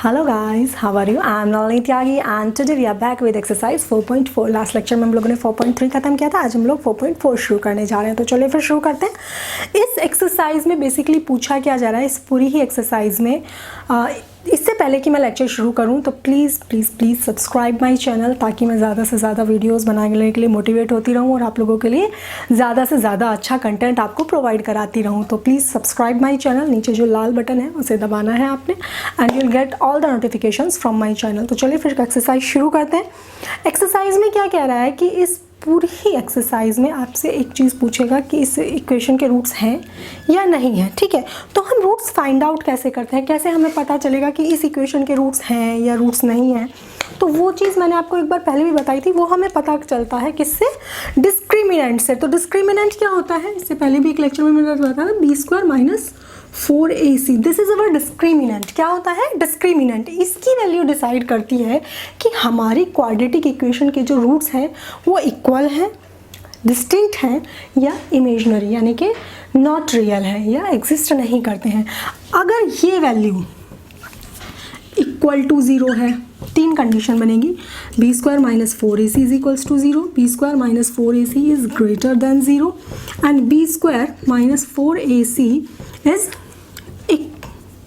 Hello guys, how are you? I am Nalini Tyagi and today we are back with exercise 4.4. Last lecture में हम लोगों ने 4.3 खत्म किया था, आज हम लोग 4.4 शुरू करने जा रहे हैं। तो चलिए फिर शुरू करते हैं। इस एक्सरसाइज में बेसिकली पूछा क्या जा रहा है, इस पूरी ही एक्सरसाइज में इससे पहले कि मैं लेक्चर शुरू करूं तो please please please subscribe my channel, ताकि मैं ज़्यादा से ज़्यादा वीडियोस बनाने के लिए मोटिवेट होती रहूं और आप लोगों के लिए ज़्यादा से ज़्यादा अच्छा कंटेंट आपको प्रोवाइड कराती रहूं। तो प्लीज़ सब्सक्राइब माय चैनल, नीचे जो लाल बटन है उसे दबाना है आपने and you will get all the notifications from my channel. तो चलिए फिर एक्सरसाइज शुरू करते हैं। एक्सरसाइज में क्या कह रहा है कि इस पूरी ही एक्सरसाइज में आपसे एक चीज़ पूछेगा कि इस इक्वेशन के रूट्स हैं या नहीं हैं, ठीक है। तो हम रूट्स फाइंड आउट कैसे करते हैं, कैसे हमें पता चलेगा कि इस इक्वेशन के रूट्स हैं या रूट्स नहीं हैं। तो वो चीज़ मैंने आपको एक बार पहले भी बताई थी, वो हमें पता चलता है किससे, डिस्क्रिमिनेंट से। तो डिस्क्रिमिनेंट क्या होता है, इससे पहले भी एक लेक्चर में मैंने बताया ना, b² - 4ac, this is our discriminant. क्या होता है डिस्क्रिमिनेंट, इसकी वैल्यू डिसाइड करती है कि हमारी क्वाड्रेटिक इक्वेशन के जो रूट्स हैं वो इक्वल हैं, डिस्टिंक्ट हैं या इमेजिनरी यानी कि नॉट रियल है या एग्जिस्ट नहीं करते हैं। अगर ये वैल्यू इक्वल टू 0 है, तीन कंडीशन बनेगी, b² - 4ac is equals to 0, b² - 4ac is greater than 0 and b² - 4ac is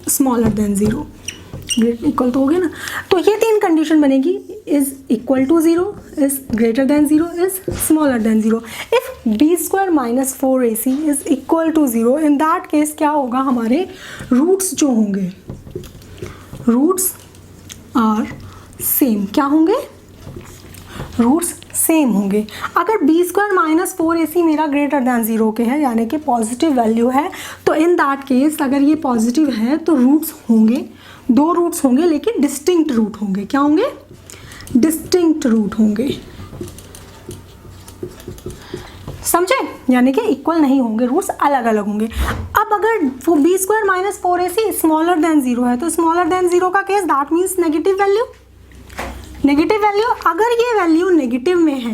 smaller than 0। Equal तो हो गया ना। तो ये तीन कंडीशन बनेगी, is equal to 0, is greater than 0, is smaller than 0। If b² - 4ac is equal to 0, in that case क्या होगा, हमारे रूट्स जो होंगे, रूट्स आर सेम। क्या होंगे, रूट्स सेम होंगे। अगर b² - 4ac मेरा ग्रेटर दैन 0 के है यानी कि पॉजिटिव वैल्यू है, तो इन दैट केस अगर ये पॉजिटिव है तो रूट्स होंगे, दो रूट्स होंगे लेकिन डिस्टिंक्ट रूट होंगे। क्या होंगे, डिस्टिंक्ट रूट होंगे, समझे, यानी कि इक्वल नहीं होंगे, रूट्स अलग अलग होंगे। अब अगर वो b² - 4ac स्मॉलर देन 0 है तो स्मॉलर देन 0 का case, that means negative value. Negative value, अगर ये वैल्यू नेगेटिव में है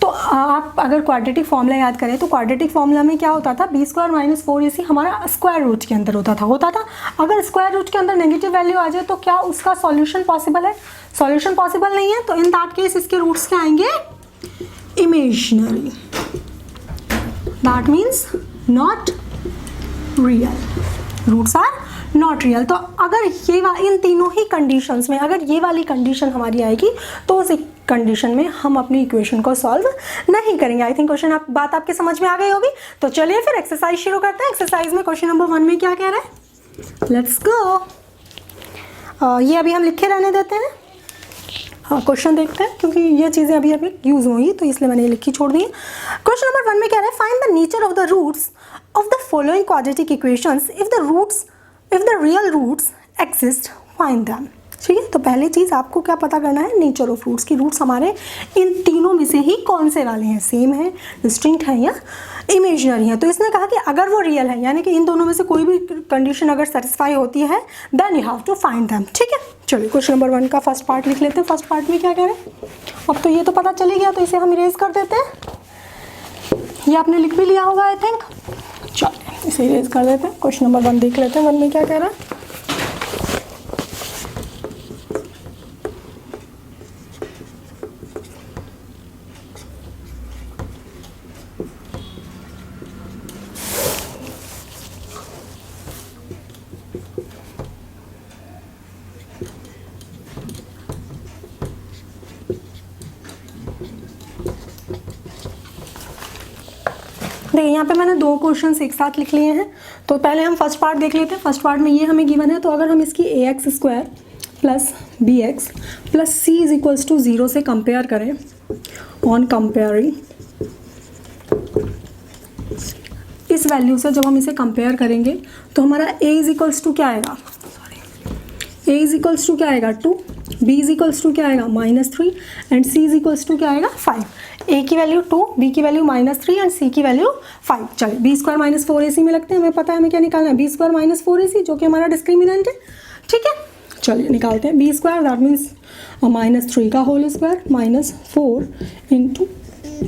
तो आप अगर क्वाड्रेटिक फॉर्मूला याद करें तो क्वाड्रेटिक फॉर्मूला में क्या होता था, b² - 4ac हमारा स्क्वायर रूट के अंदर होता था। अगर स्क्वायर रूट के अंदर नेगेटिव वैल्यू आ जाए तो क्या उसका सॉल्यूशन पॉसिबल है, सॉल्यूशन पॉसिबल नहीं है। तो इन दैट केस इसके रूट्स क्या आएंगे, imaginary, that means not real, roots are not real. तो अगर ये इन तीनों ही कंडीशंस में अगर ये वाली कंडीशन हमारी आएगी तो उस कंडीशन में हम अपनी इक्वेशन को सॉल्व नहीं करेंगे। आई थिंक क्वेश्चन बात आपके समझ में आ गई होगी। तो चलिए फिर एक्सरसाइज शुरू करते हैं। एक्सरसाइज में क्वेश्चन नंबर 1 में क्या कह रहा है, लेट्स गो। ये अभी हम लिखे रहने देते हैं, क्वेश्चन देखते हैं क्योंकि ये चीज़ें अभी यूज हुई तो इसलिए मैंने लिखी छोड़ दी है। क्वेश्चन नंबर 1 में कह रहा है, find the nature of the roots of the following quadratic equations if the real roots exist find them. ठीक है, तो पहली चीज़ आपको क्या पता करना है, नेचर ऑफ रूट्स की, रूट्स हमारे इन तीनों में से ही कौन से वाले हैं, सेम है, डिस्टिंक्ट है या इमेजिनरी है। तो इसने कहा कि अगर वो रियल है यानी कि इन दोनों में से कोई भी कंडीशन अगर सेटिस्फाई होती है then you have to find them. ठीक है, चलिए क्वेश्चन नंबर 1 का फर्स्ट पार्ट लिख लेते हैं। फर्स्ट पार्ट में क्या कह रहे हैं, अब तो ये तो पता चल गया तो इसे हम इरेज कर देते हैं। ये आपने लिख भी लिया होगा आई थिंक, चलिए इसे इरेज कर देते हैं। क्वेश्चन नंबर 1 देख लेते हैं, 1 में क्या कह रहा है। देखिए यहाँ पे मैंने दो क्वेश्चन एक साथ लिख लिए हैं, तो पहले हम फर्स्ट पार्ट देख लेते हैं। फर्स्ट पार्ट में ये हमें गिवन है, तो अगर हम इसकी ax² + bx + c is equals to 0 से कंपेयर करें, ऑन कंपेयरिंग इस वैल्यू से जब हम इसे कंपेयर करेंगे तो हमारा a इज इक्वल्स टू क्या आएगा, a इज इक्वल्स टू क्या आएगा 2, b इज इक्वल्स टू क्या आएगा -3 and c is equals to क्या आएगा 5। a की वैल्यू 2, b की वैल्यू -3 एंड c की वैल्यू 5। चलिए b² - 4ac में लगते हैं, हमें पता है हमें क्या निकालना है, b² - 4ac जो कि हमारा डिस्क्रिमिनेंट है। ठीक है, चलिए निकालते हैं। b² दैट मीन्स -3 का whole square -4 ×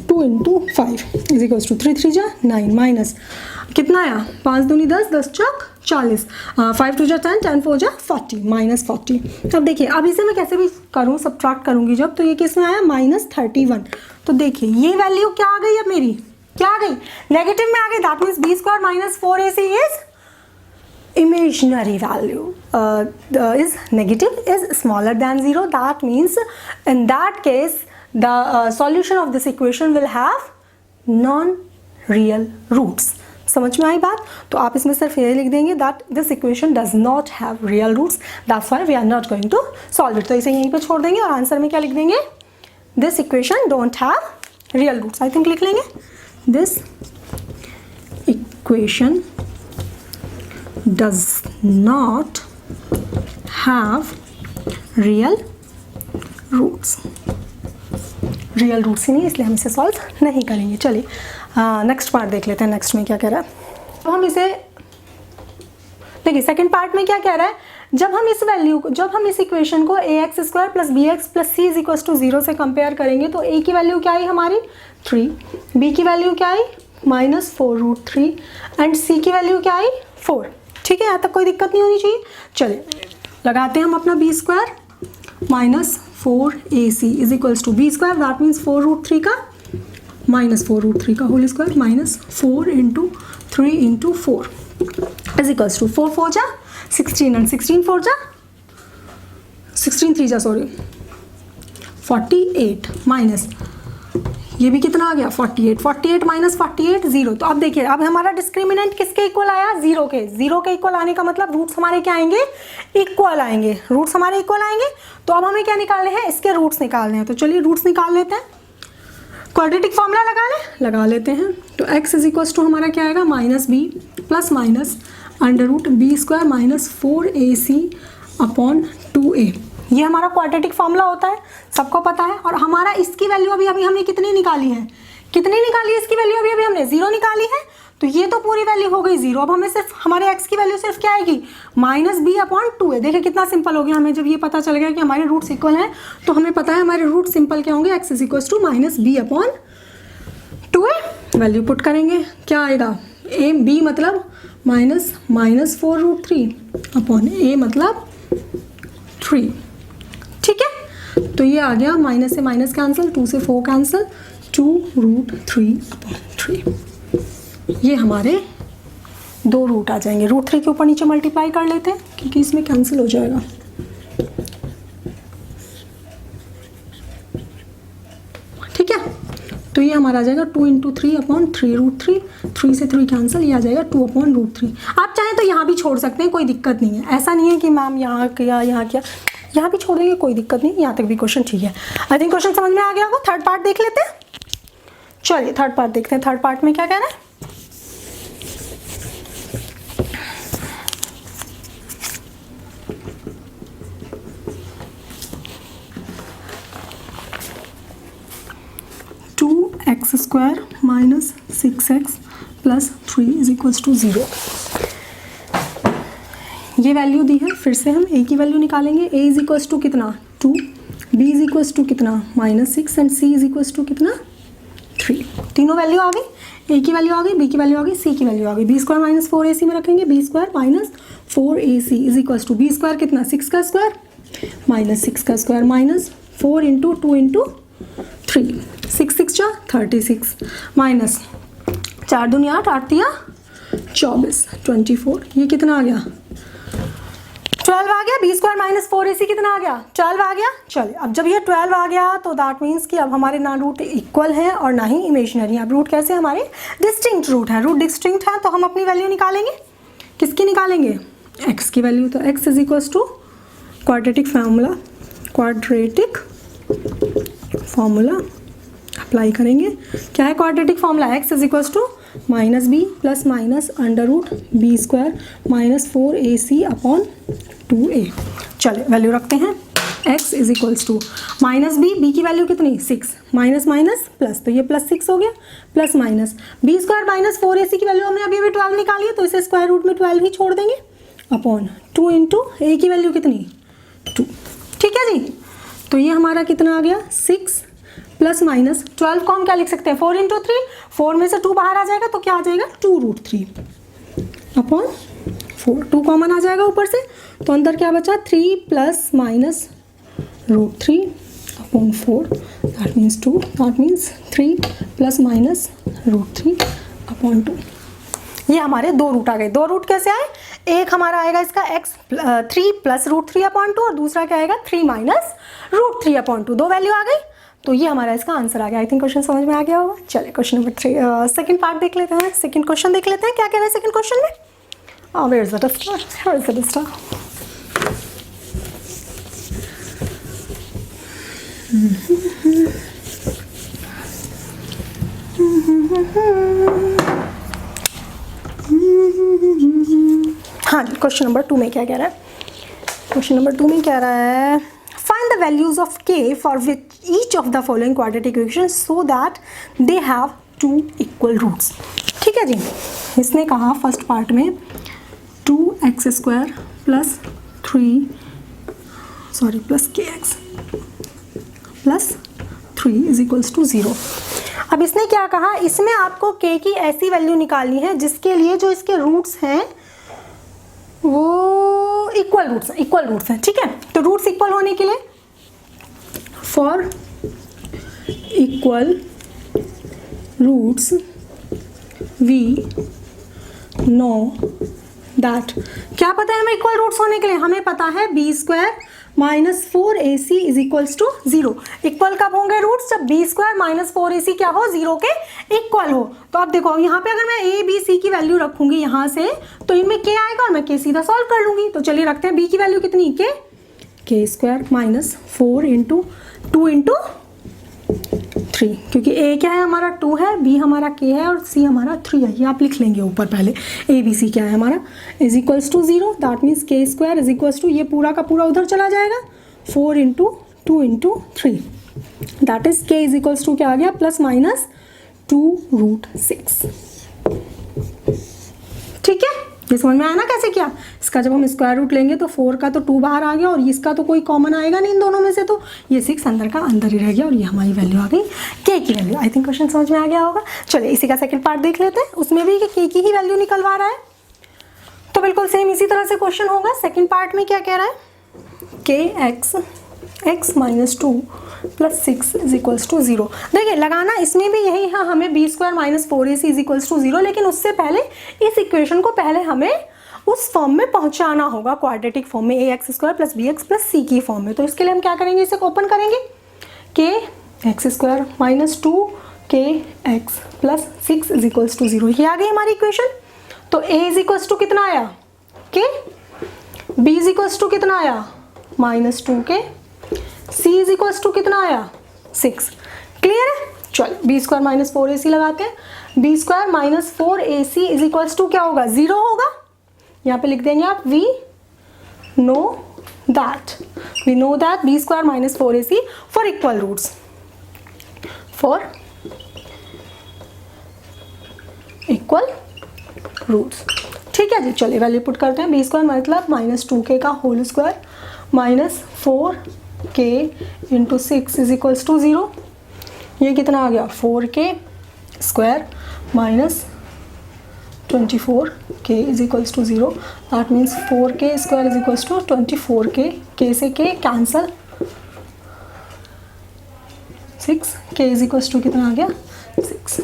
2 × 5 is equals to 3 3 जा 9 माइनस कितना आया, 5 दूनी 10, 10 चौक 40, 5 2 जा 10, 10 4 जा 40, -40। अब देखिए अब इसे मैं कैसे भी करूँ, सब्ट्रैक्ट करूँगी जब, तो ये किस में आया, -31। तो देखिए ये वैल्यू क्या आ गई, अब मेरी क्या आ गई, नेगेटिव में आ गई। That means b² - 4ac is imaginary value, is negative, is smaller than 0. That means in that case the solution of this equation will have non-real roots. समझ में आई बात? तो आप इसमें सिर्फ ये लिख देंगे that this equation does not have real roots, that's why we are not going to solve it. तो इसे यहीं पे छोड़ देंगे और आंसर में क्या लिख देंगे, this equation don't have real roots. I think लिख लेंगे this equation does not have real roots. Real roots ही नहीं, इसलिए हम इसे सॉल्व नहीं करेंगे। चलिए नेक्स्ट पार्ट देख लेते हैं, नेक्स्ट में क्या कह रहा है। तो हम इसे देखिए, सेकंड पार्ट में क्या कह रहा है, जब हम इस इक्वेशन को ax² + bx + c = 0 से कंपेयर करेंगे तो a की वैल्यू क्या आई हमारी 3, b की वैल्यू क्या आई -4√3 एंड c की वैल्यू क्या आई 4। ठीक है, यहाँ तक कोई दिक्कत नहीं होनी चाहिए। चलिए लगाते हैं हम अपना b² - 4ac is equals to b², that means 4√3 का -4√3 का whole square -4 × 3 × 4 is equals to 4 4 जा 16 एंड 16 4 जा 16 3 जा सॉरी 48 माइनस ये भी कितना आ गया 48 48 - 48 0। तो अब देखिए अब हमारा डिस्क्रिमिनेंट किसके इक्वल आया, 0 के। 0 के इक्वल आने का मतलब रूट्स हमारे क्या आएंगे, इक्वल आएंगे। रूट्स हमारे इक्वल आएंगे तो अब हमें क्या निकालने हैं, इसके रूट्स निकालने हैं। तो चलिए रूट्स निकाल लेते हैं, क्वाड्रेटिक फॉर्मूला लगा लेते हैं। तो x इज इक्वल्स टू हमारा क्या आएगा -b plus minus √b² - 4ac upon 2a। ये हमारा क्वाड्रेटिक फॉर्मूला होता है, सबको पता है। और हमारा इसकी वैल्यू अभी हमने कितनी निकाली है, इसकी वैल्यू अभी हमने 0 निकाली है। तो ये तो पूरी वैल्यू हो गई 0। अब हमें सिर्फ हमारे x की वैल्यू सिर्फ क्या आएगी -b/2a। देखिए कितना सिंपल हो गया, हमें जब ये पता चल गया कि हमारे रूट इक्वल हैं तो हमें पता है हमारे रूट सिंपल क्या होंगे, x is -b/2a। Value put करेंगे, क्या आएगा b मतलब -4√3 अपॉन a मतलब 3। ठीक है, तो ये आ गया माइनस से माइनस कैंसिल, 2 से 4 कैंसिल, 2√3/3। ये हमारे 2 रूट आ जाएंगे। √3 के ऊपर नीचे मल्टीप्लाई कर लेते हैं क्योंकि इसमें कैंसिल हो जाएगा। ठीक है, तो ये हमारा आ जाएगा 2 × 3/3 3√3, 3 से 3 कैंसिल, ये आ जाएगा 2/√3। आप चाहें तो यहाँ भी छोड़ सकते हैं, कोई दिक्कत नहीं है। ऐसा नहीं है कि मैम यहाँ किया यहाँ भी छोड़ देंगे, कोई दिक्कत नहीं, यहाँ तक भी क्वेश्चन ठीक है। आई थिंक क्वेश्चन समझ में आ गया होगा। थर्ड पार्ट देख लेते हैं। चलिए थर्ड पार्ट देखते हैं। थर्ड पार्ट में क्या कहना है, (2x² - 6x + 3 = 0)। ये वैल्यू दी है, फिर से हम a की वैल्यू निकालेंगे। a इज इक्वल्स टू कितना 2, b इज इक्वल्स टू कितना -6 and c is equals to कितना 3। तीनों वैल्यू आ गई, a की वैल्यू आ गई, b की वैल्यू आ गई, c की वैल्यू आ गई। b² - 4ac में रखेंगे, b² - 4ac is equals to b² कितना 6 का स्क्वायर -6 का स्क्वायर -4 × 2 × 3 6 6 जा 36 माइनस 4 दूनी 8 8 तिया 24 24। ये कितना आ गया 12 आ गया। b² - 4ac कितना आ गया 12 आ गया। चलिए अब जब ये 12 आ गया तो दैट मीन्स कि अब हमारे ना रूट इक्वल हैं और ना ही इमेजिनरी। अब रूट कैसे हमारे डिस्टिंक्ट रूट है, रूट डिस्टिंक्ट है तो हम अपनी वैल्यू निकालेंगे। किसकी निकालेंगे, x की वैल्यू। तो x is equals to quadratic formula apply करेंगे। क्या है quadratic formula, x is equals to -b plus minus √b² - 4ac upon 2a। चलिए वैल्यू रखते हैं, x is equals to -b की वैल्यू कितनी 6 माइनस माइनस प्लस, तो ये +6 हो गया प्लस माइनस b² - 4ac की वैल्यू हमने अभी 12 निकाली है तो इसे स्क्वायर रूट में 12 ही छोड़ देंगे अपॉन 2 × a की वैल्यू कितनी 2। ठीक है जी, तो ये हमारा कितना आ गया 6 प्लस माइनस 12 को हम क्या लिख सकते हैं 4 इंटू 3, 4 में से 2 बाहर आ जाएगा तो क्या आ जाएगा 2√3 अपॉन 4, 2 कॉमन आ जाएगा ऊपर से, तो अंदर क्या बचा 3 plus minus √3 upon 4, that means 2, that means 3 plus minus √3 upon 2। ये हमारे 2 रूट आ गए। 2 रूट कैसे आए, एक हमारा आएगा इसका x 3 प्लस √3 अपॉन 2 और दूसरा क्या आएगा 3 माइनस √3 अपॉन 2, 2 वैल्यू आ गई, तो ये हमारा इसका आंसर आ गया। आई थिंक क्वेश्चन समझ में आ गया होगा। चलिए क्वेश्चन नंबर 3 सेकंड पार्ट देख लेते हैं, सेकंड क्वेश्चन देख लेते हैं क्या कह रहा है सेकंड क्वेश्चन में। Where is the duster, here is the duster. हाँ जी, क्वेश्चन नंबर 2 में क्या कह रहा है, क्वेश्चन नंबर 2 में कह रहा है find the values of k for which each of the following quadratic equation so that they have 2 equal roots. ठीक है जी, इसने कहा फर्स्ट पार्ट में 2x² plus 3 plus kx plus 3 is equals to 0। अब इसने क्या कहा, इसमें आपको k की ऐसी वैल्यू निकालनी है जिसके लिए जो इसके रूट्स हैं वो इक्वल रूट्स हैं। ठीक है, तो रूट्स इक्वल होने के लिए for equal roots we know that, क्या पता है हमें इक्वल रूट्स होने के लिए, हमें पता है b² minus 4ac is equals to 0। Equal कब होंगे रूट्स, जब b² माइनस 4ac क्या हो 0 के इक्वल हो। तो अब देखो यहाँ पे अगर मैं a b c की वैल्यू रखूंगी यहाँ से तो इनमें k आएगा और मैं k सीधा सॉल्व कर लूंगी। तो चलिए रखते हैं b की वैल्यू कितनी, k² माइनस 4 इंटू 2 इंटू 3, क्योंकि a क्या है हमारा 2 है, b हमारा k है और c हमारा 3 है। ये आप लिख लेंगे ऊपर पहले, a b c क्या है हमारा is equals to 0, that means k² is equals to ये पूरा का पूरा उधर चला जाएगा 4 into 2 into 3, that is k is equals to क्या आ गया प्लस माइनस 2√6। ठीक है, ये समझ में आया ना कैसे किया। इसका जब हम स्क्वायर रूट लेंगे तो 4 का तो 2 बाहर आ गया और इसका तो कोई कॉमन आएगा नहीं इन दोनों में से, तो ये 6 अंदर का अंदर ही रह गया और ये हमारी वैल्यू आ गई k की वैल्यू। आई थिंक क्वेश्चन समझ में आ गया होगा। चलिए इसी का सेकंड पार्ट देख लेते हैं, उसमें भी k की ही वैल्यू निकलवा रहा है, तो बिल्कुल सेम इसी तरह से क्वेश्चन होगा। सेकेंड पार्ट में क्या कह रहा है, kx minus 2 plus 6 is equals to 0। देखिए लगाना इसमें भी यही है, हमें b² minus 4ac is equals to 0, लेकिन उससे पहले इस इक्वेशन को पहले हमें उस फॉर्म में पहुंचाना होगा, क्वाड्रेटिक फॉर्म में ax² plus bx plus c की फॉर्म में। तो इसके लिए हम क्या करेंगे, इसे ओपन करेंगे, kx² minus 2 kx plus 6 is equals to 0, ये आ गई हमारी इक्वेशन। तो a इज इक्वल्स टू कितना आया k, b is equals to कितना आया minus 2k, c is equals to कितना आया 6। क्लियर है, चलो b² माइनस 4ac लगाते हैं, b² minus 4ac is equals to क्या होगा 0 होगा। यहाँ पे लिख देंगे आप we know that b² minus 4ac for equal roots, for equal roots. ठीक है जी, चलिए वैल्यू पुट करते हैं, b² मतलब माइनस 2k का whole square minus 4k into 6 is equals to 0। ये कितना आ गया 4k square minus 24k is equals to 0, that means 4k square is equals to 24k, k से k cancel, 6k is equals to कितना आ गया 6।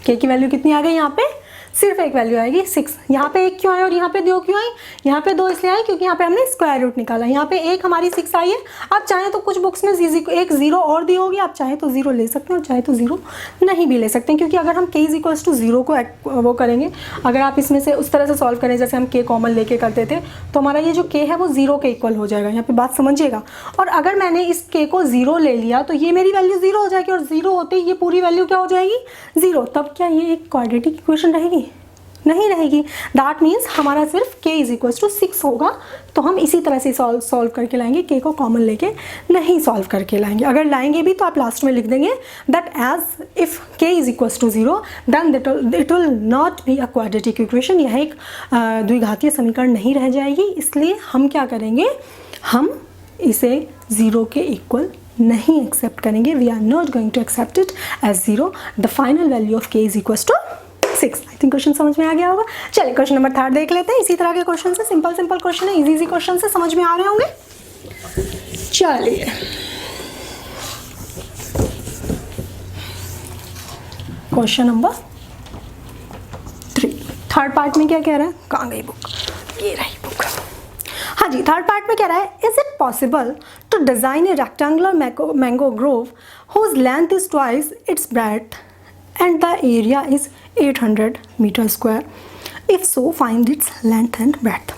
k की value कितनी आ गई, यहाँ पे सिर्फ एक वैल्यू आएगी 6। यहाँ पे एक क्यों आई और यहाँ पे 2 क्यों आई, यहाँ पे 2 इसलिए आई क्योंकि यहाँ पे हमने स्क्वायर रूट निकाला, यहाँ पे एक हमारी 6 आई है। आप चाहें तो कुछ बुक्स में एक 0 और दी होगी, आप चाहें तो 0 ले सकते हैं और चाहे तो 0 नहीं भी ले सकते हैं, क्योंकि अगर हम k इज इक्वल्स टू 0 को वो करेंगे, अगर आप इसमें से उस तरह से सॉल्व करें जैसे हम k कॉमन लेके करते थे, तो हमारा ये जो k है वो 0 के इक्वल हो जाएगा। यहाँ पे बात समझिएगा, और अगर मैंने इस k को 0 ले लिया तो ये मेरी वैल्यू 0 हो जाएगी, और 0 होते ही ये पूरी वैल्यू क्या हो जाएगी 0। तब क्या ये एक क्वाड्रेटिक इक्वेशन रहेगी, नहीं रहेगी। दैट मीन्स हमारा सिर्फ k इज इक्वल्स टू 6 होगा। तो हम इसी तरह से सॉल्व करके लाएंगे, k को कॉमन लेके नहीं सॉल्व करके लाएंगे। अगर लाएंगे भी तो आप लास्ट में लिख देंगे that as if k is equals to 0 then it will not be a quadratic equation, यह एक द्विघातीय समीकरण नहीं रह जाएगी। इसलिए हम क्या करेंगे, हम इसे 0 के इक्वल नहीं एक्सेप्ट करेंगे, we are not going to accept it as 0. The final value of k is equal to 6. I think question समझ में आ गया होगा. चलिए क्वेश्चन नंबर 3 देख लेते हैं. इसी तरह के क्वेश्चन से, सिंपल क्वेश्चन है, इजी क्वेश्चन से, समझ में आ रहे होंगे. चलिए क्वेश्चन नंबर 3. थर्ड पार्ट में क्या कह रहा है, कहाँ गई बुक, ये रही बुक. हाँ जी, थर्ड पार्ट में कह रहा है, is it possible to design a rectangular mango grove whose length is twice its breadth and the area is 800 meter square. If so, find its length and breadth.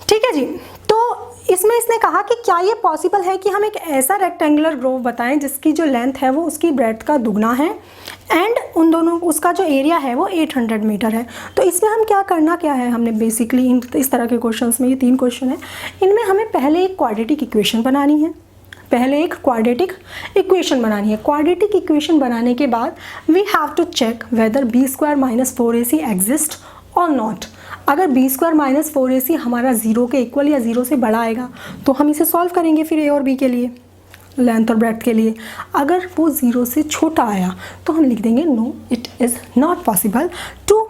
ठीक है जी. तो इसमें इसने कहा कि क्या ये पॉसिबल है कि हम एक ऐसा रेक्टेंगुलर ग्रोव बताएं जिसकी जो लेंथ है वो उसकी ब्रेड्थ का दुगना है एंड उन दोनों उसका जो एरिया है वो 800 मीटर है. तो इसमें हम क्या करना क्या है, हमने बेसिकली इस तरह के क्वेश्चंस में, ये 3 क्वेश्चन है, इनमें हमें पहले एक क्वाड्रेटिक इक्वेशन बनानी है. क्वाड्रेटिक इक्वेशन बनाने के बाद we have to check whether b square minus 4ac exist और नॉट. अगर बी स्क्वायर माइनस 4ac हमारा 0 के इक्वल या 0 से बड़ा आएगा तो हम इसे सॉल्व करेंगे फिर a और b के लिए, लेंथ और ब्रेड्थ के लिए. अगर वो 0 से छोटा आया तो हम लिख देंगे no, it is not possible to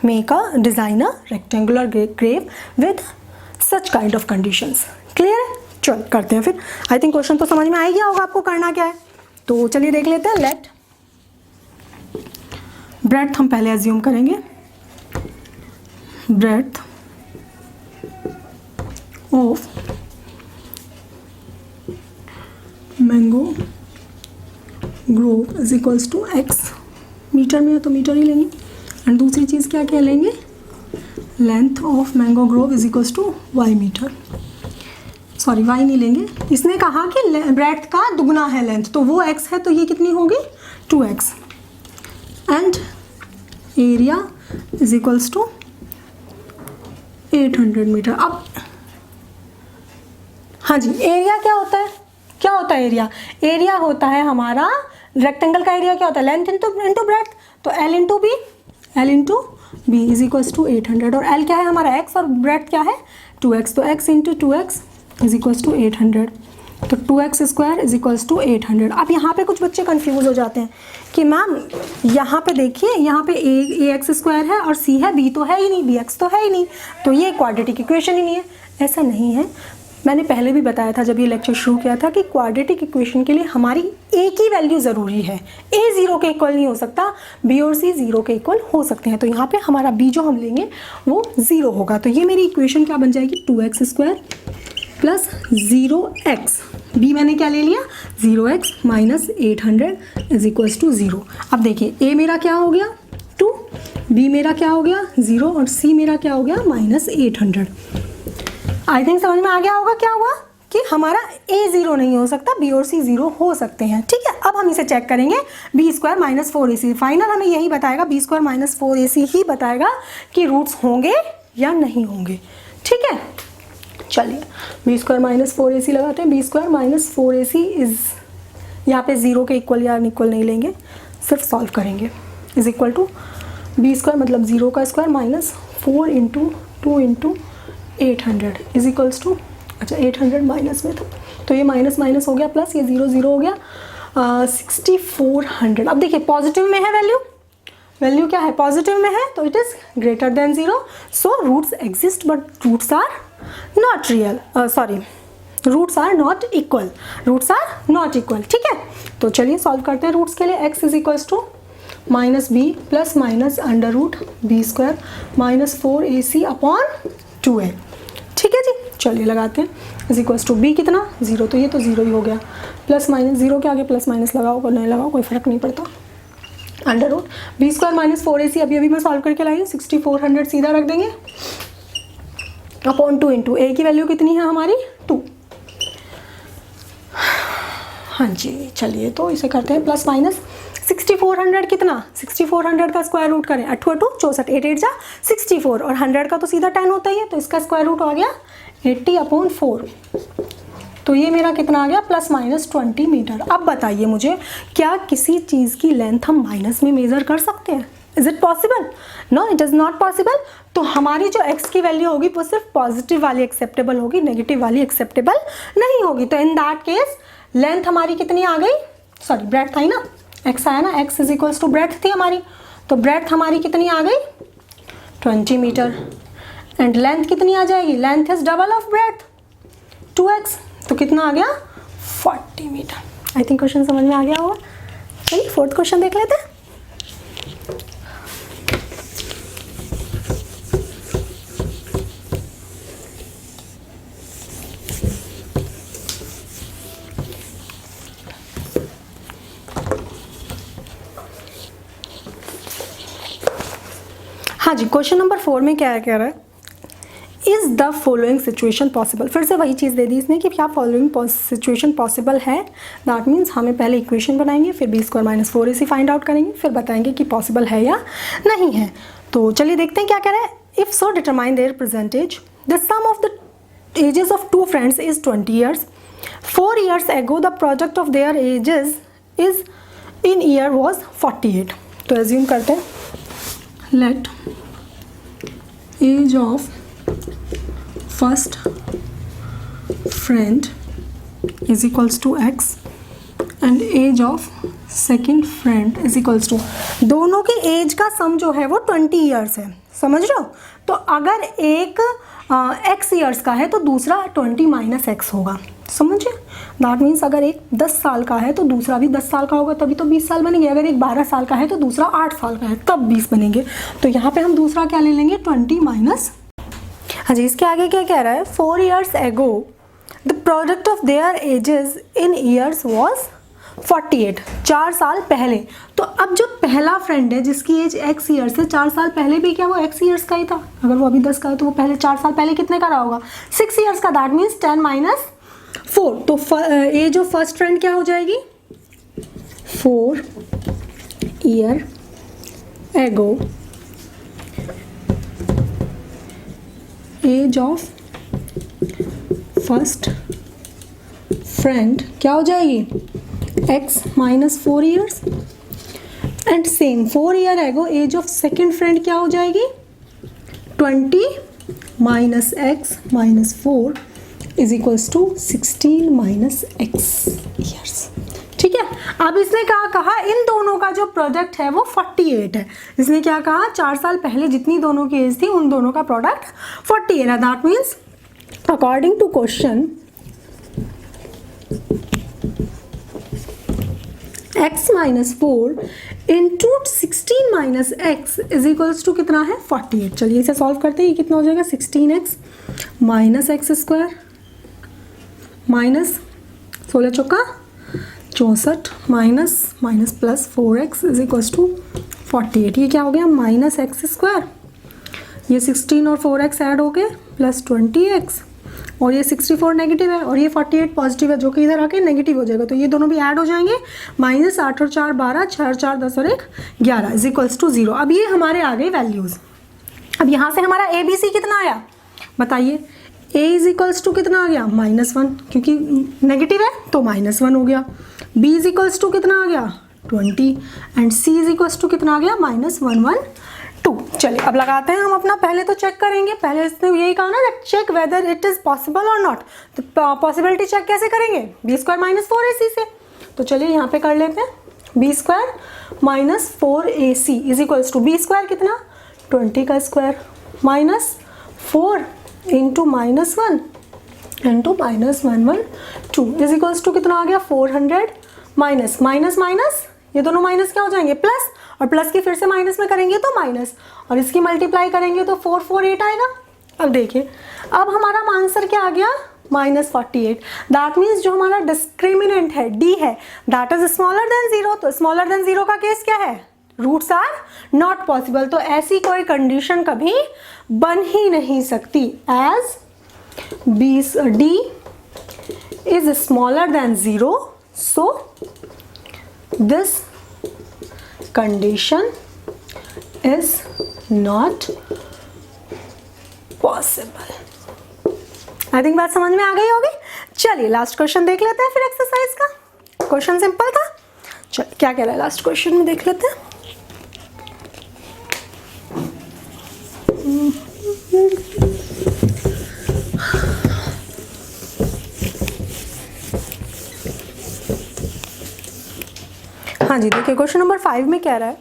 make a design a rectangular grove with such kind of conditions. Clear है. चल करते हैं फिर. आई थिंक क्वेश्चन तो समझ में आ ही गया होगा आपको करना क्या है. तो चलिए देख लेते हैं. लेट ब्रेड्थ हम पहले एज्यूम करेंगे. Breadth of mango grove is equals to x. Metre में है तो मीटर ही लेंगे. एंड दूसरी चीज़ क्या क्या लेंगे, length of mango grove is equals to y metre. Sorry y नहीं लेंगे. इसने कहा कि ब्रेड्थ का दुगना है लेंथ, तो वो x है तो ये कितनी होगी 2x. And area is equals to 800 metre. अब हाँ जी, एरिया क्या होता है, एरिया? एरिया होता है हमारा रेक्टेंगल का एरिया क्या होता है, लेंथ इंटू ब्रेड्थ. तो L into B is equals to 800. और L क्या है हमारा x और ब्रेड्थ क्या है 2x. तो x into 2x is equals to 800. तो 2x square is equals to 800. अब यहाँ पे कुछ बच्चे कंफ्यूज हो जाते हैं कि मैम यहाँ पे देखिए, यहाँ पे ax स्क्वायर है और c है, b तो है ही नहीं, bx तो है ही नहीं, तो ये क्वाड्रेटिक इक्वेशन ही नहीं है. ऐसा नहीं है. मैंने पहले भी बताया था जब ये लेक्चर शुरू किया था कि क्वाड्रेटिक इक्वेशन के लिए हमारी a की वैल्यू ज़रूरी है. a 0 के इक्वल नहीं हो सकता, b और c 0 के इक्वल हो सकते हैं. तो यहाँ पे हमारा b जो हम लेंगे वो 0 होगा. तो ये मेरी इक्वेशन क्या बन जाएगी, 2x square plus 0x. b मैंने क्या ले लिया 0x minus 800 is equals to 0. अब देखिए a मेरा क्या हो गया 2, b मेरा क्या हो गया 0 और c मेरा क्या हो गया माइनस 800. आई थिंक समझ में आ गया होगा क्या हुआ कि हमारा a 0 नहीं हो सकता, b और c 0 हो सकते हैं. ठीक है. अब हम इसे चेक करेंगे. B square minus 4ac final हमें यही बताएगा, बी स्क्वायर माइनस 4ac ही बताएगा कि रूट्स होंगे या नहीं होंगे. ठीक है. चलिए बी स्क्वायर माइनस 4ac लगाते हैं. B square minus 4ac is यहाँ पे 0 के इक्वल या अनइक्वल नहीं लेंगे, सिर्फ सॉल्व करेंगे. Is equal to B square मतलब 0 का square minus 4 into 2 into 800 is equals to, अच्छा 800 माइनस में था तो ये माइनस माइनस हो गया प्लस, ये 0 0 हो गया 6400. अब देखिए पॉजिटिव में है वैल्यू क्या है, पॉजिटिव में है तो it is greater than 0. So roots exist but roots are not real, sorry roots are not equal. ठीक है. तो चलिए सॉल्व करते हैं रूट्स के लिए. x is equals to minus B plus minus under root B square minus 4ac upon 2a. ठीक है जी. चलिए लगाते हैं. इज इक्वल्स टू बी कितना 0, तो ये तो 0 ही हो गया. प्लस माइनस 0 के आगे प्लस माइनस लगाओ नहीं लगाओ कोई फ़र्क नहीं पड़ता. Under root B square minus 4ac अभी मैं सॉल्व करके लाई हूँ. 6400 सीधा रख देंगे अपॉन 2 इंटू ए की वैल्यू कितनी है हमारी 2. हाँ जी. चलिए तो इसे करते हैं प्लस माइनस 6400 कितना, 6400 का स्क्वायर रूट करें 8 8 64, 8 8 जा 64 और 100 का तो सीधा 10 होता ही है, तो इसका स्क्वायर रूट आ गया 80 अपॉन 4. तो ये मेरा कितना आ गया प्लस माइनस 20 मीटर. अब बताइए मुझे क्या किसी चीज़ की लेंथ हम माइनस में मेज़र कर सकते हैं? Is it possible? No, it is not possible. तो हमारी जो x की वैल्यू होगी वो सिर्फ पॉजिटिव वाली एक्सेप्टेबल होगी, नेगेटिव वाली एक्सेप्टेबल नहीं होगी। तो इन दैट केस लेंथ हमारी कितनी आ गई, सॉरी ब्रेड्थ आई ना, x आया ना, x is equals to breadth थी हमारी, तो ब्रेड्थ हमारी कितनी आ गई 20 मीटर एंड लेंथ कितनी आ जाएगी, length is double of breadth 2x, तो कितना आ गया 40 मीटर। आई थिंक क्वेश्चन समझ में आ गया होगा। चलिए फोर्थ क्वेश्चन देख लेते हैं। हाँ जी, क्वेश्चन नंबर 4 में क्या कह रहा है, is the following situation possible. फिर से वही चीज़ दे दी इसने कि क्या फॉलोइंग सिचुएशन पॉसिबल है। दैट मीन्स हमें पहले इक्वेशन बनाएंगे, फिर b² - 4ac फाइंड आउट करेंगे, फिर बताएंगे कि पॉसिबल है या नहीं है। तो चलिए देखते हैं क्या कह रहा है। If so determine their percentage, the sum of the ages of 2 friends is 20 years. 4 years ago the product of their ages is in year was 48. तो एज्यूम करते हैं, let age of first friend is equals to x and age of second friend is equals to, दोनों की as का सम जो है वो 20 years है, समझ रहे हो। तो अगर एक x years का है तो दूसरा 20 - x होगा, समझिए। दैट मीन्स अगर एक 10 साल का है तो दूसरा भी 10 साल का होगा, तभी तो 20 साल बनेंगे। अगर एक 12 साल का है तो दूसरा 8 साल का है, तब 20 बनेंगे। तो यहाँ पे हम दूसरा क्या ले लेंगे 20 हाँ जी, इसके आगे क्या कह रहा है, 4 years ago the product of their edges in years was 48, 4 साल पहले। तो अब जो पहला फ्रेंड है जिसकी एज x ईयर्स है, 4 साल पहले भी क्या वो x ईयर्स का ही था। अगर वो अभी 10 का है तो वो पहले 4 साल पहले कितने का रहा होगा, 6 ईयर्स का। That means 10 - 4। तो एज ऑफ फर्स्ट फ्रेंड क्या हो जाएगी 4 year ago, age of first friend क्या हो जाएगी x - 4 years and same 4 year ago age of second friend क्या हो जाएगी 20 - x - 4 is equals to 16 - x years. ठीक है, अब इसने कहा इन दोनों का जो प्रोडक्ट है वो 48 है। इसने क्या कहा, 4 साल पहले जितनी दोनों की एज थी उन दोनों का प्रोडक्ट 48 है। That means according to question x - 4 into 16 - x is equals to कितना है 48। चलिए इसे सॉल्व करते हैं। ये कितना हो जाएगा 16x - x² माइनस 16 चौका 64 minus plus 4x is equals to 48। ये क्या हो गया -x², ये 16 और 4x ऐड हो गए प्लस 20x, और ये 64 नेगेटिव है और ये 48 पॉजिटिव है, जो कि इधर आके नेगेटिव हो जाएगा। तो ये दोनों भी ऐड हो जाएंगे, -8 और 4 12, 6 और 4 10 और 1 11 इज इक्वल्स टू 0। अब ये हमारे आ गए वैल्यूज़। अब यहाँ से हमारा ABC कितना आया बताइए, A इज इक्वल्स टू कितना आ गया -1, क्योंकि नेगेटिव है तो -1 हो गया। B इज इक्वल्स टू कितना आ गया 20 and C is equals to कितना आ गया -112। चलिए अब लगाते हैं हम अपना, पहले तो चेक करेंगे। पहले इसने यही कहा ना check whether it is possible और नॉट। तो पॉसिबिलिटी चेक कैसे करेंगे b² - 4ac से। तो चलिए यहाँ पे कर लेते हैं b² - 4ac is equals to b² कितना 20 का square -4 into -1 into -112 is equals to कितना आ गया 400 माइनस माइनस माइनस, ये दोनों माइनस क्या हो जाएंगे प्लस, और प्लस की फिर से माइनस में करेंगे तो माइनस, और इसकी मल्टीप्लाई करेंगे तो 448 आएगा। अब देखिए अब हमारा आंसर क्या आ गया -48। दैट मीन्स जो हमारा डिस्क्रिमिनेंट है d है दैट इज स्मॉलर देन 0। तो स्मॉलर देन 0 का केस क्या है, रूट्स आर नॉट पॉसिबल। तो ऐसी कोई कंडीशन कभी बन ही नहीं सकती। As d is smaller than 0 so this condition is not possible. I think बात समझ में आ गई होगी। चलिए लास्ट क्वेश्चन देख लेते हैं फिर एक्सरसाइज का। क्वेश्चन सिंपल था। चलिए क्या कह रहा है लास्ट क्वेश्चन में देख लेते हैं। हाँ जी, देखिए क्वेश्चन नंबर 5 में कह रहा है,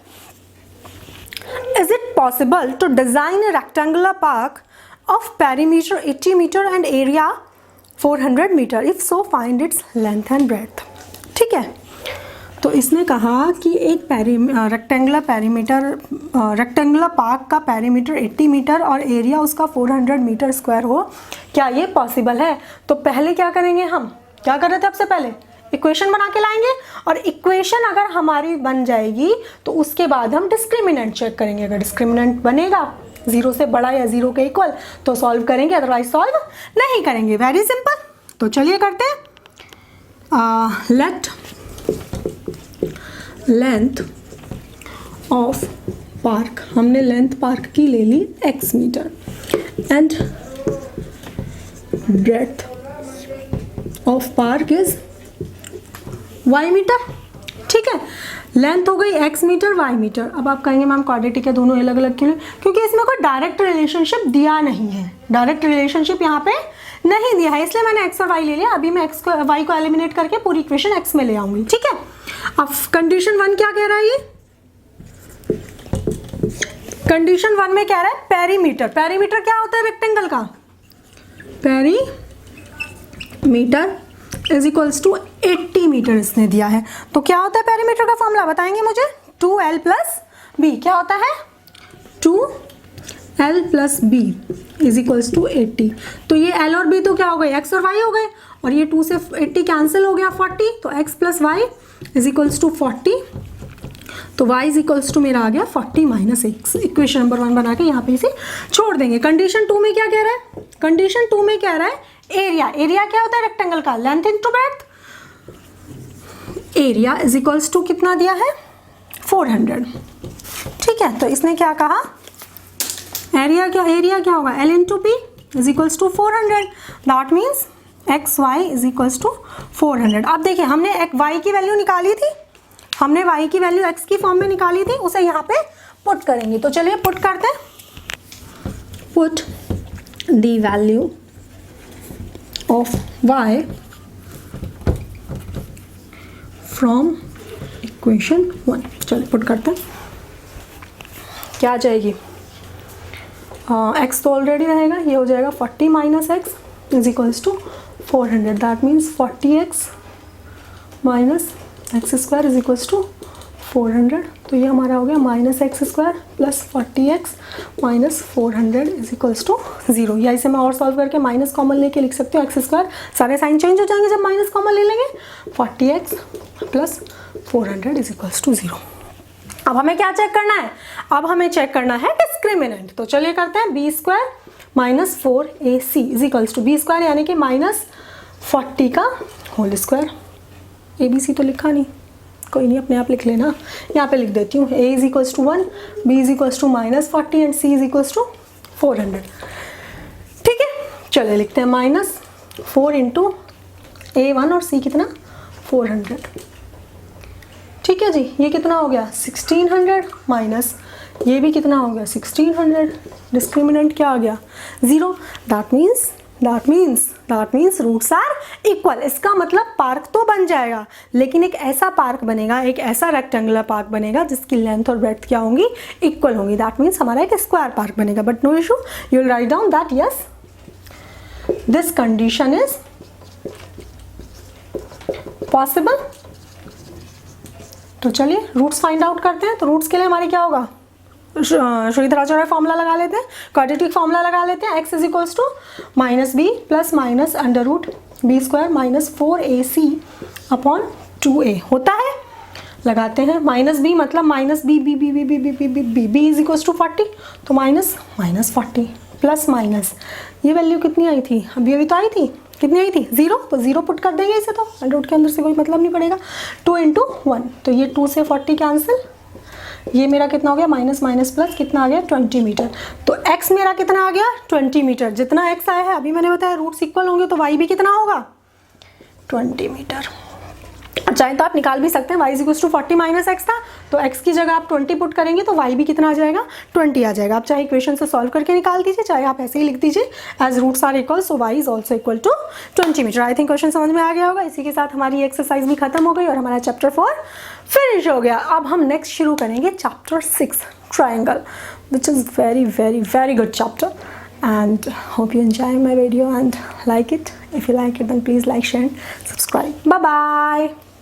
is it possible to design a rectangular park of perimeter 80 metre and area 400 metre, if so find its length and breadth. ठीक है, तो इसने कहा कि एक रेक्टेंगुलर पार्क का पेरीमीटर 80 मीटर और एरिया उसका 400 मीटर स्क्वायर हो, क्या ये पॉसिबल है? तो पहले क्या करेंगे, हम क्या कर रहे थे सबसे पहले, इक्वेशन बना के लाएंगे, और इक्वेशन अगर हमारी बन जाएगी तो उसके बाद हम डिस्क्रिमिनेंट चेक करेंगे। अगर डिस्क्रिमिनेंट बनेगा 0 से बड़ा या 0 के इक्वल तो सॉल्व करेंगे, अदरवाइज सॉल्व नहीं करेंगे। Very simple. तो चलिए करते हैं। लेट लेंथ ऑफ पार्क, हमने लेंथ पार्क की ले ली x metre, and breadth of park is y metre. ठीक है, लेंथ हो गई x मीटर, y मीटर। अब आप कहेंगे मैम क्वाड्रेटिक है दोनों अलग अलग क्यों? क्योंकि इसमें कोई डायरेक्ट रिलेशनशिप दिया नहीं है, डायरेक्ट रिलेशनशिप यहाँ पे नहीं दिया है, इसलिए मैंने x और y ले लिया। अभी मैं x को y को एलिमिनेट करके पूरी इक्वेशन x में ले आऊंगी। ठीक है, अब कंडीशन 1 क्या कह रहा है, ये कंडीशन 1 में कह रहा है पेरीमीटर। पेरीमीटर क्या होता है रेक्टेंगल का? Perimeter is equals to 80 metre इसने दिया है। तो क्या होता है पेरीमीटर का फॉर्मूला बताएंगे मुझे? 2l plus B. क्या होता है? 2l plus B is equals to 80। तो ये l और b तो क्या हो गए, x और y हो गए, और ये 2 से 80 कैंसिल हो गया 40, तो x plus Y is equals to 40, तो y इज इक्वल्स टू मेरा आ गया 40 माइनस x। इक्वेशन नंबर 1 बना के यहाँ पे इसे छोड़ देंगे। कंडीशन 2 में क्या कह रहा है? कंडीशन 2 में कह रहा है एरिया। एरिया क्या होता है रेक्टेंगल का? Length into breadth. Area is equals to कितना दिया है? 400। ठीक है, तो इसने क्या कहा, एरिया क्या होगा? L into B is equals to 400। That means X Y is equals to 400। अब देखिए हमने y की वैल्यू निकाली थी, हमने y की वैल्यू x की फॉर्म में निकाली थी, उसे यहाँ पे पुट करेंगे। तो चलिए पुट करते हैं। Put the value of y from equation 1। चलिए पुट करते हैं, क्या आ जाएगी? x तो ऑलरेडी रहेगा, ये हो जाएगा 40 minus X is equals to 400। That means 40x minus X square is equals to 400। तो ये हमारा हो गया minus X square plus 40x minus 400 is equals to 0। या इसे मैं और सॉल्व करके माइनस कॉमन लेके लिख सकती हूँ, एक्स स्क्वायर, सारे साइन चेंज हो जाएंगे जब माइनस कॉमन ले लेंगे। 40x plus 400 is equals to 0। अब हमें क्या चेक करना है? अब हमें चेक करना है डिस्क्रिमिनेंट। तो चलिए करते हैं। B square minus 4ac is equals to B square यानी कि माइनस 40 का होल स्क्वायर। ABC तो लिखा नहीं, कोई नहीं अपने आप लिख लेना, यहाँ पे लिख देती हूँ। a is equals to 1, b is equals to minus 40 and c is equals to 400। ठीक है, चलिए लिखते हैं माइनस 4 इंटू A1 और c कितना 400। ठीक है जी, ये कितना हो गया 1600 माइनस ये भी कितना हो गया 1600। डिस्क्रिमिनेंट क्या आ गया 0। That means roots are equal. इसका मतलब पार्क तो बन जाएगा, लेकिन एक ऐसा पार्क बनेगा, एक ऐसा रेक्टेंगुलर पार्क बनेगा जिसकी लेंथ और ब्रेड्थ क्या होंगी, इक्वल होंगी। दैट मीन्स हमारा एक स्क्वायर पार्क बनेगा। But no issue, you will write down that yes this condition is possible. तो चलिए रूट्स फाइंड आउट करते हैं। तो रूट्स के लिए हमारे क्या होगा, श्रीधराचार्य फॉर्मूला लगा लेते हैं, क्वाड्रेटिक फॉर्मूला लगा लेते हैं। x is equals to minus B plus minus under root B square minus 4ac upon 2a होता है। लगाते हैं माइनस बी मतलब minus B B B B B B B B B B is equals to 40, तो minus 40 plus minus ये value कितनी आई थी, अभी तो आई थी, कितनी आई थी 0, तो 0 पुट कर देंगे इसे, तो अंडर रूट के अंदर से कोई मतलब नहीं पड़ेगा। 2 इंटू 1, तो ये 2 से 40 कैंसिल, ये मेरा कितना हो गया माइनस माइनस प्लस कितना आ गया 20 मीटर। तो x मेरा कितना आ गया 20 मीटर। जितना x आया है, अभी मैंने बताया रूट्स इक्वल होंगे तो y भी कितना होगा 20 मीटर। चाहे तो आप निकाल भी सकते हैं, y equals to 40 minus X था, तो x की जगह आप 20 पुट करेंगे तो y भी कितना आ जाएगा 20 आ जाएगा। आप चाहे इक्वेशन से सॉल्व करके निकाल दीजिए, चाहे आप ऐसे ही लिख दीजिए as roots are equal so y is also equal to 20 metre. I think question समझ में आ गया होगा। इसी के साथ हमारी एक्सरसाइज भी खत्म हो गई और हमारा चैप्टर 4 फिनिश हो गया। अब हम नेक्स्ट शुरू करेंगे chapter 6 triangle, which is very very very good chapter, and hope you enjoy my video and like it. If you like it, then please like, share and subscribe. Bye bye.